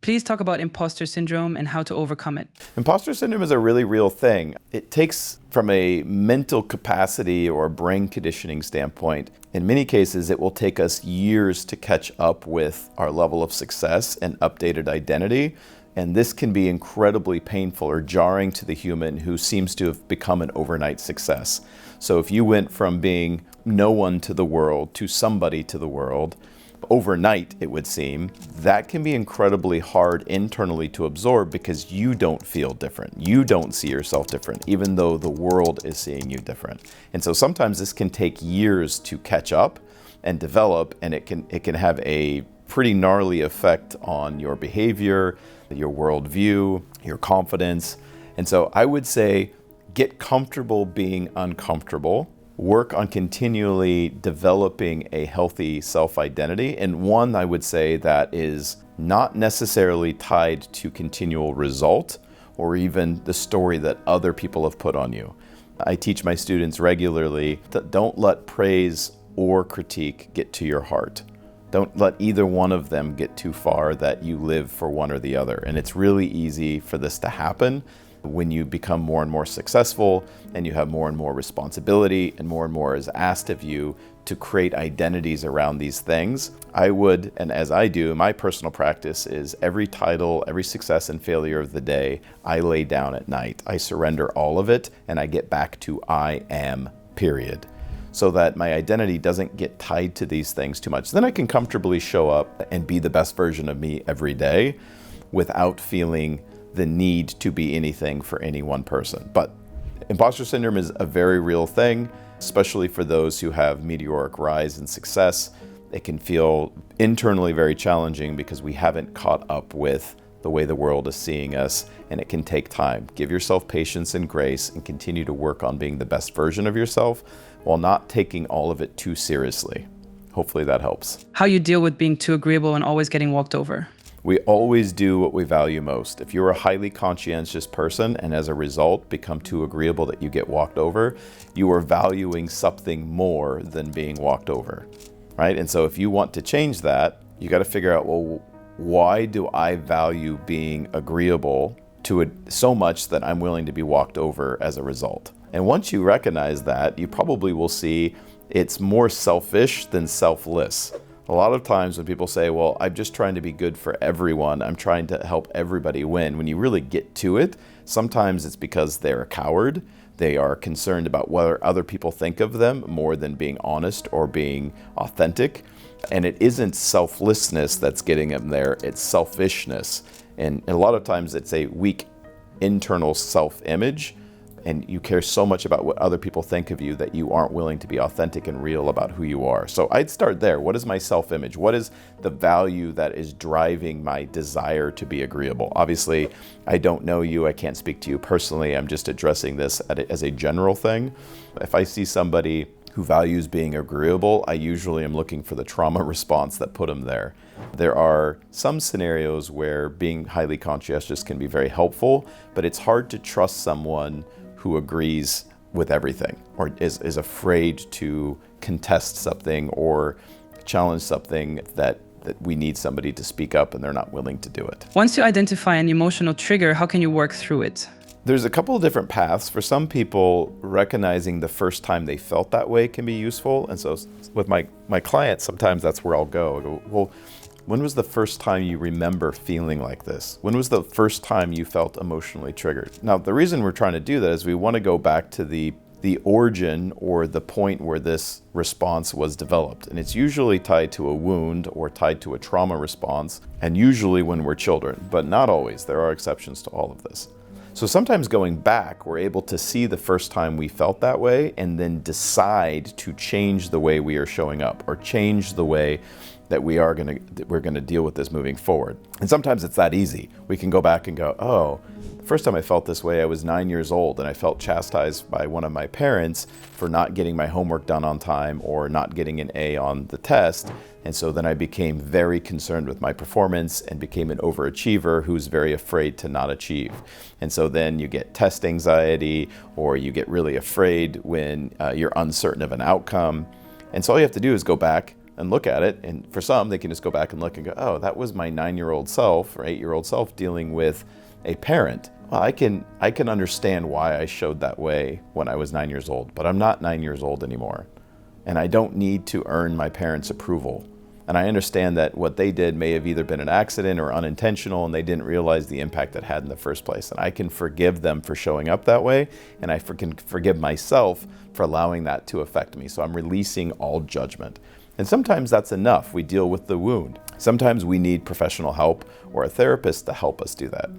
Please talk about imposter syndrome and how to overcome it. Imposter syndrome is a really real thing. It takes, from a mental capacity or brain conditioning standpoint, in many cases, it will take us years to catch up with our level of success and updated identity. And this can be incredibly painful or jarring to the human who seems to have become an overnight success. So if you went from being no one to the world to somebody to the world, overnight, it would seem, that can be incredibly hard internally to absorb because you don't feel different. You don't see yourself different, even though the world is seeing you different. And so sometimes this can take years to catch up and develop, and it can have a pretty gnarly effect on your behavior, your worldview, your confidence. And so I would say, get comfortable being uncomfortable. Work on continually developing a healthy self-identity, and one I would say that is not necessarily tied to continual result or even the story that other people have put on you. I teach my students regularly that don't let praise or critique get to your heart. Don't let either one of them get too far that you live for one or the other. And it's really easy for this to happen when you become more and more successful and you have more and more responsibility and more is asked of you to create identities around these things. I would, and as I do, my personal practice is every title, every success and failure of the day, I lay down at night. I surrender all of it and I get back to I am, period. So that my identity doesn't get tied to these things too much. Then I can comfortably show up and be the best version of me every day without feeling the need to be anything for any one person. But imposter syndrome is a very real thing, especially for those who have meteoric rise in success. It can feel internally very challenging because we haven't caught up with the way the world is seeing us, and it can take time. Give yourself patience and grace and continue to work on being the best version of yourself while not taking all of it too seriously. Hopefully that helps. How you deal with being too agreeable and always getting walked over. We always do what we value most. If you're a highly conscientious person and as a result become too agreeable that you get walked over, you are valuing something more than being walked over, right? And so if you want to change that, you got to figure out, well, why do I value being agreeable to it so much that I'm willing to be walked over as a result? And once you recognize that, you probably will see it's more selfish than selfless. A lot of times when people say, well, I'm just trying to be good for everyone, I'm trying to help everybody win, when you really get to it, sometimes it's because they're a coward. They are concerned about what other people think of them more than being honest or being authentic. And it isn't selflessness that's getting them there, it's selfishness. And a lot of times it's a weak internal self-image, and you care so much about what other people think of you that you aren't willing to be authentic and real about who you are. So I'd start there. What is my self-image? What is the value that is driving my desire to be agreeable? Obviously, I don't know you. I can't speak to you personally. I'm just addressing this as a general thing. If I see somebody who values being agreeable, I usually am looking for the trauma response that put them there. There are some scenarios where being highly conscientious can be very helpful, but it's hard to trust someone who agrees with everything or is afraid to contest something or challenge something that we need somebody to speak up and they're not willing to do it. Once you identify an emotional trigger, how can you work through it? There's a couple of different paths. For some people, recognizing the first time they felt that way can be useful. And so with my clients, sometimes that's where I'll go. I go, well, when was the first time you remember feeling like this? When was the first time you felt emotionally triggered? Now, the reason we're trying to do that is we want to go back to the origin or the point where this response was developed. And it's usually tied to a wound or tied to a trauma response, and usually when we're children, but not always. There are exceptions to all of this. So sometimes going back, we're able to see the first time we felt that way and then decide to change the way we are showing up or change the way that we're going to deal with this moving forward. And sometimes it's that easy. We can go back and go, oh, the first time I felt this way, I was 9 years old and I felt chastised by one of my parents for not getting my homework done on time or not getting an A on the test. And so then I became very concerned with my performance and became an overachiever who's very afraid to not achieve. And so then you get test anxiety or you get really afraid when you're uncertain of an outcome. And so all you have to do is go back, and look at it. And for some, they can just go back and look and go, oh, that was my 9-year-old self or 8-year-old self dealing with a parent. Well, I can understand why I showed that way when I was 9 years old, but I'm not 9 years old anymore. And I don't need to earn my parents' approval. And I understand that what they did may have either been an accident or unintentional, and they didn't realize the impact it had in the first place. And I can forgive them for showing up that way, and I can forgive myself for allowing that to affect me. So I'm releasing all judgment. And sometimes that's enough. We deal with the wound. Sometimes we need professional help or a therapist to help us do that.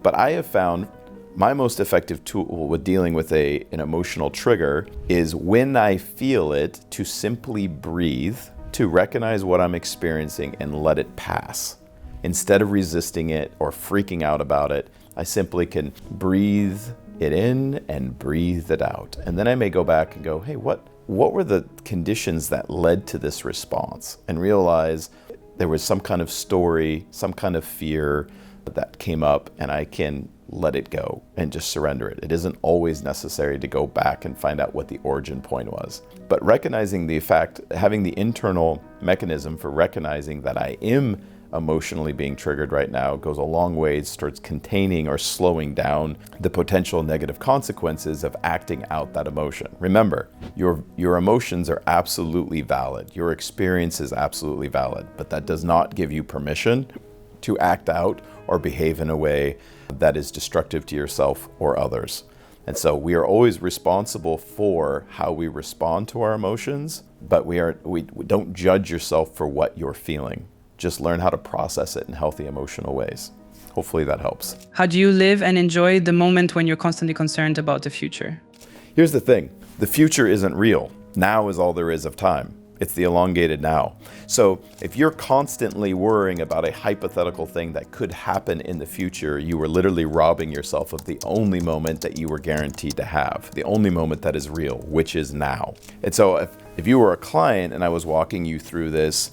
But I have found my most effective tool with dealing with an emotional trigger is when I feel it, to simply breathe, to recognize what I'm experiencing and let it pass. Instead of resisting it or freaking out about it, I simply can breathe it in and breathe it out. And then I may go back and go, hey, what were the conditions that led to this response? And realize there was some kind of story, some kind of fear that came up, and I can let it go and just surrender it. It isn't always necessary to go back and find out what the origin point was. But recognizing the fact, having the internal mechanism for recognizing that I am emotionally being triggered right now goes a long ways towards containing or slowing down the potential negative consequences of acting out that emotion. Remember, your emotions are absolutely valid. Your experience is absolutely valid, but that does not give you permission to act out or behave in a way that is destructive to yourself or others. And so we are always responsible for how we respond to our emotions, but we don't judge yourself for what you're feeling. Just learn how to process it in healthy emotional ways. Hopefully that helps. How do you live and enjoy the moment when you're constantly concerned about the future? Here's the thing. The future isn't real. Now is all there is of time. It's the elongated now. So if you're constantly worrying about a hypothetical thing that could happen in the future, you are literally robbing yourself of the only moment that you were guaranteed to have, the only moment that is real, which is now. And so if you were a client and I was walking you through this,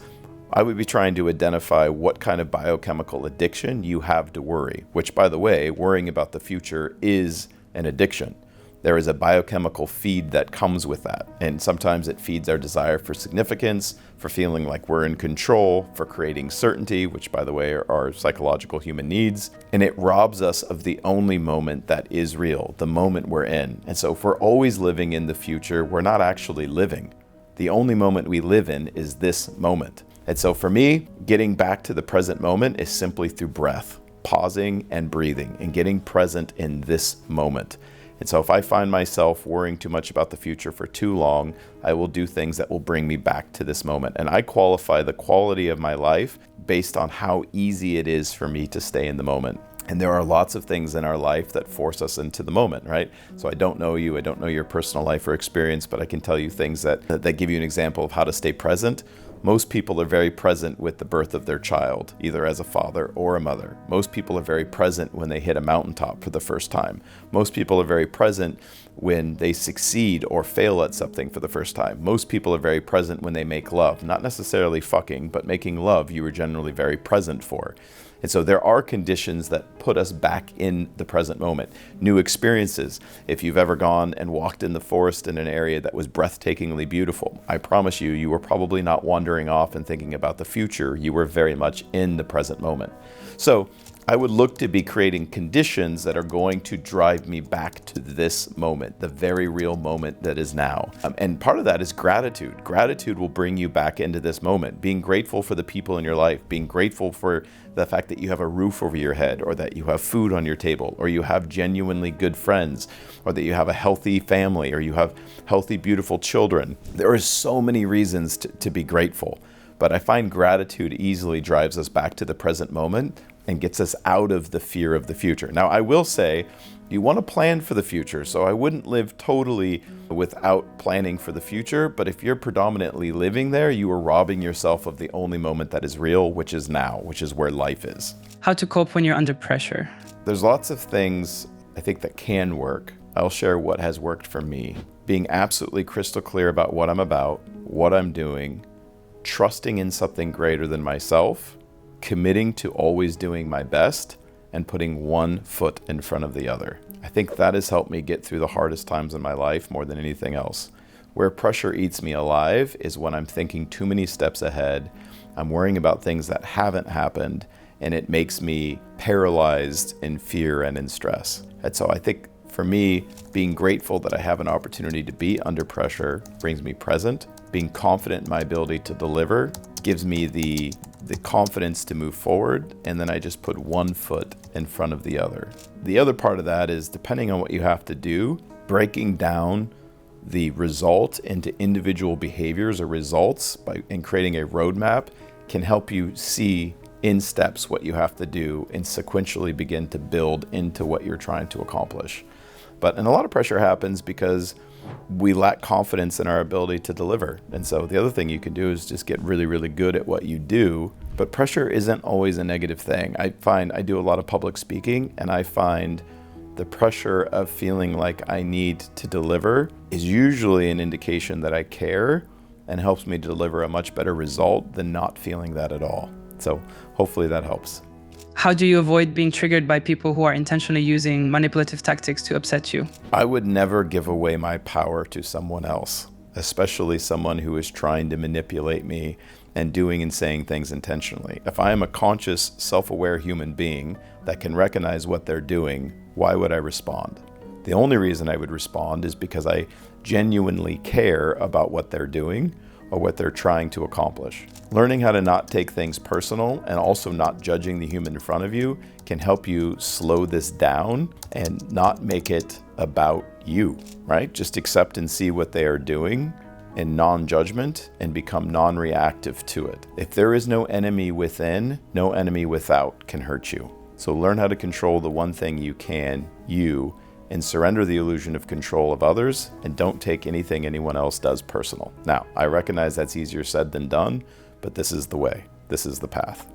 I would be trying to identify what kind of biochemical addiction you have to worry, which, by the way, worrying about the future is an addiction. There is a biochemical feed that comes with that. And sometimes it feeds our desire for significance, for feeling like we're in control, for creating certainty, which, by the way, are our psychological human needs. And it robs us of the only moment that is real, the moment we're in. And so if we're always living in the future, we're not actually living. The only moment we live in is this moment. And so for me, getting back to the present moment is simply through breath, pausing and breathing and getting present in this moment. And so if I find myself worrying too much about the future for too long, I will do things that will bring me back to this moment. And I qualify the quality of my life based on how easy it is for me to stay in the moment. And there are lots of things in our life that force us into the moment, right? So I don't know you, I don't know your personal life or experience, but I can tell you things that give you an example of how to stay present. Most people are very present with the birth of their child, either as a father or a mother. Most people are very present when they hit a mountaintop for the first time. Most people are very present when they succeed or fail at something for the first time. Most people are very present when they make love, not necessarily fucking, but making love you are generally very present for. And so there are conditions that put us back in the present moment. New experiences. If you've ever gone and walked in the forest in an area that was breathtakingly beautiful, I promise you, you were probably not wandering off and thinking about the future. You were very much in the present moment. So I would look to be creating conditions that are going to drive me back to this moment, the very real moment that is now. And part of that is gratitude. Gratitude will bring you back into this moment. Being grateful for the people in your life, being grateful for the fact that you have a roof over your head, or that you have food on your table, or you have genuinely good friends, or that you have a healthy family, or you have healthy, beautiful children. There are so many reasons to be grateful. But I find gratitude easily drives us back to the present moment and gets us out of the fear of the future. Now, I will say, you want to plan for the future, so I wouldn't live totally without planning for the future, but if you're predominantly living there, you are robbing yourself of the only moment that is real, which is now, which is where life is. How to cope when you're under pressure? There's lots of things I think that can work. I'll share what has worked for me. Being absolutely crystal clear about what I'm about, what I'm doing, trusting in something greater than myself, committing to always doing my best, and putting one foot in front of the other. I think that has helped me get through the hardest times in my life more than anything else. Where pressure eats me alive is when I'm thinking too many steps ahead, I'm worrying about things that haven't happened, and it makes me paralyzed in fear and in stress. And so I think for me, being grateful that I have an opportunity to be under pressure brings me present. Being confident in my ability to deliver gives me the confidence to move forward, and then I just put one foot in front of the other. The other part of that is, depending on what you have to do, breaking down the result into individual behaviors or results and creating a roadmap can help you see in steps what you have to do and sequentially begin to build into what you're trying to accomplish. And a lot of pressure happens because we lack confidence in our ability to deliver. And so the other thing you can do is just get really, really good at what you do. But pressure isn't always a negative thing. I find I do a lot of public speaking, and I find the pressure of feeling like I need to deliver is usually an indication that I care and helps me deliver a much better result than not feeling that at all. So hopefully that helps. How do you avoid being triggered by people who are intentionally using manipulative tactics to upset you? I would never give away my power to someone else, especially someone who is trying to manipulate me and doing and saying things intentionally. If I am a conscious, self-aware human being that can recognize what they're doing, why would I respond? The only reason I would respond is because I genuinely care about what they're doing or what they're trying to accomplish. Learning how to not take things personal and also not judging the human in front of you can help you slow this down and not make it about you, right? Just accept and see what they are doing in non-judgment and become non-reactive to it. If there is no enemy within, no enemy without can hurt you. So learn how to control the one thing you can, you, and surrender the illusion of control of others, and don't take anything anyone else does personal. Now, I recognize that's easier said than done, but this is the way. This is the path.